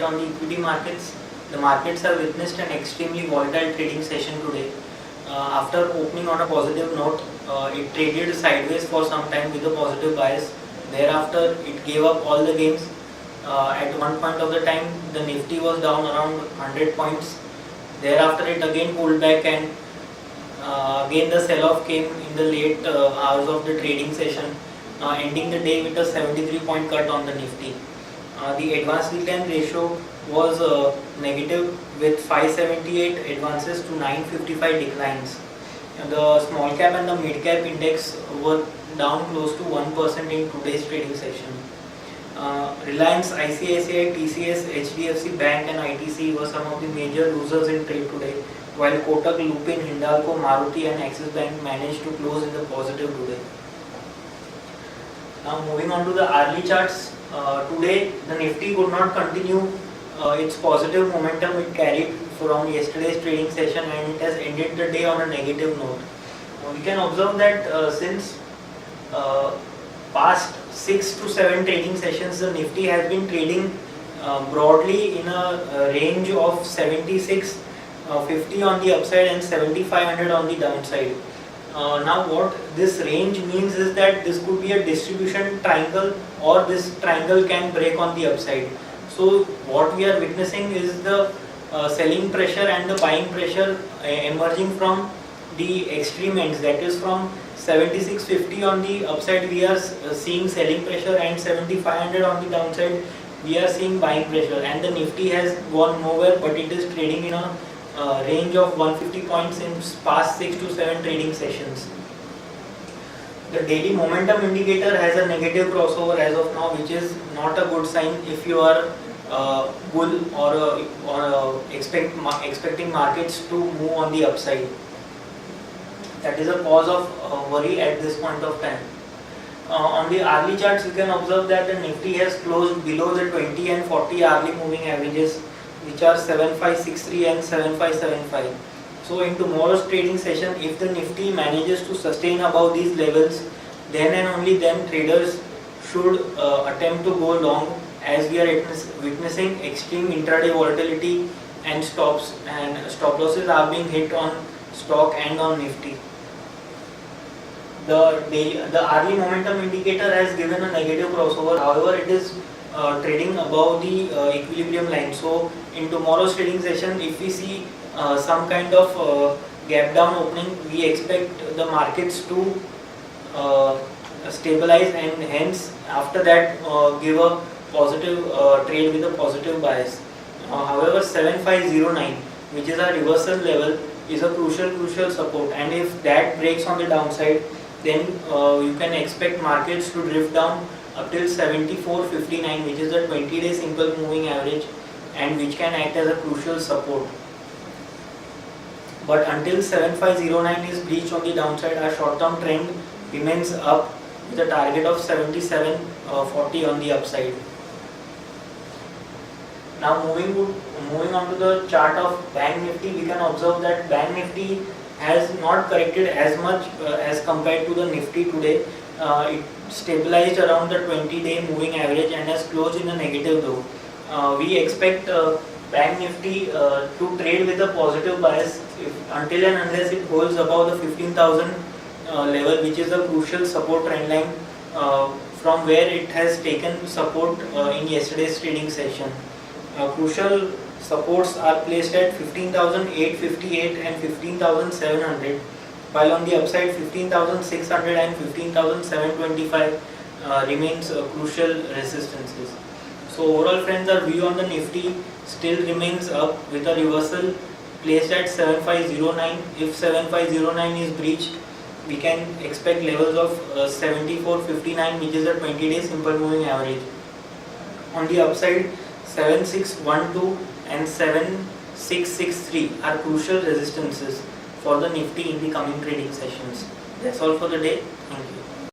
update on the equity markets. The markets have witnessed an extremely volatile trading session today. After opening on a positive note, it traded sideways for some time with a positive bias. Thereafter, it gave up all the gains. At one point of the time, the Nifty was down around 100 points. Thereafter, it again pulled back, and again the sell-off came in the late hours of the trading session, ending the day with a 73-point cut on the Nifty. The advance decline ratio was negative, with 578 advances to 955 declines. The small cap and the mid cap index were down close to 1% in today's trading session. Reliance, ICICI, TCS, HDFC Bank and ITC were some of the major losers in trade today, while Kotak, Lupin, Hindalco, Maruti and Axis Bank managed to close in the positive today. Now moving on to the hourly charts. Today the Nifty could not continue its positive momentum it carried from yesterday's trading session, and it has ended the day on a negative note. We can observe that since past 6 to 7 trading sessions, the Nifty has been trading broadly in a range of 7650 on the upside and 7500 on the downside. Now what this range means is that this could be a distribution triangle, or this triangle can break on the upside. So what we are witnessing is the selling pressure and the buying pressure emerging from the extreme ends, that is from 7650 on the upside we are seeing selling pressure, and 7500 on the downside we are seeing buying pressure, and the Nifty has gone nowhere, but it is trading in a range of 150 points in past 6 to 7 trading sessions. The daily momentum indicator has a negative crossover as of now, which is not a good sign if you are bull or expecting markets to move on the upside. That is a cause of worry at this point of time. On the hourly charts, you can observe that the Nifty has closed below the 20 and 40 hourly moving averages, which are 7563 and 7575. So in tomorrow's trading session, if the Nifty manages to sustain above these levels, then and only then traders should attempt to go long, as we are witnessing extreme intraday volatility, and stop losses are being hit on stock and on Nifty. The hourly momentum indicator has given a negative crossover. However, it is trading above the equilibrium line. So in tomorrow's trading session, if we see some kind of gap down opening, we expect the markets to stabilize, and hence after that give a positive trade with a positive bias. However, 7509, which is a reversal level, is a crucial support, and if that breaks on the downside, then you can expect markets to drift down up till 7459, which is a 20-day simple moving average, and which can act as a crucial support. But until 7509 is breached on the downside, our short-term trend remains up with a target of 7740 on the upside. Now moving on to the chart of Bank Nifty, we can observe that Bank Nifty has not corrected as much as compared to the Nifty today. It stabilized around the 20-day moving average and has closed in a negative low. We expect Bank Nifty to trade with a positive bias until and unless it holds above the 15,000 level, which is a crucial support trend line from where it has taken support in yesterday's trading session. Crucial supports are placed at 15,858 and 15,700, while on the upside 15,600 and 15,725 remains crucial resistances. So overall, friends, our view on the Nifty still remains up with a reversal placed at 7509. If 7509 is breached, we can expect levels of 7459, which is a 20-day simple moving average. On the upside, 7612 and 7663 are crucial resistances for the Nifty in the coming trading sessions. That's all for the day. Thank you.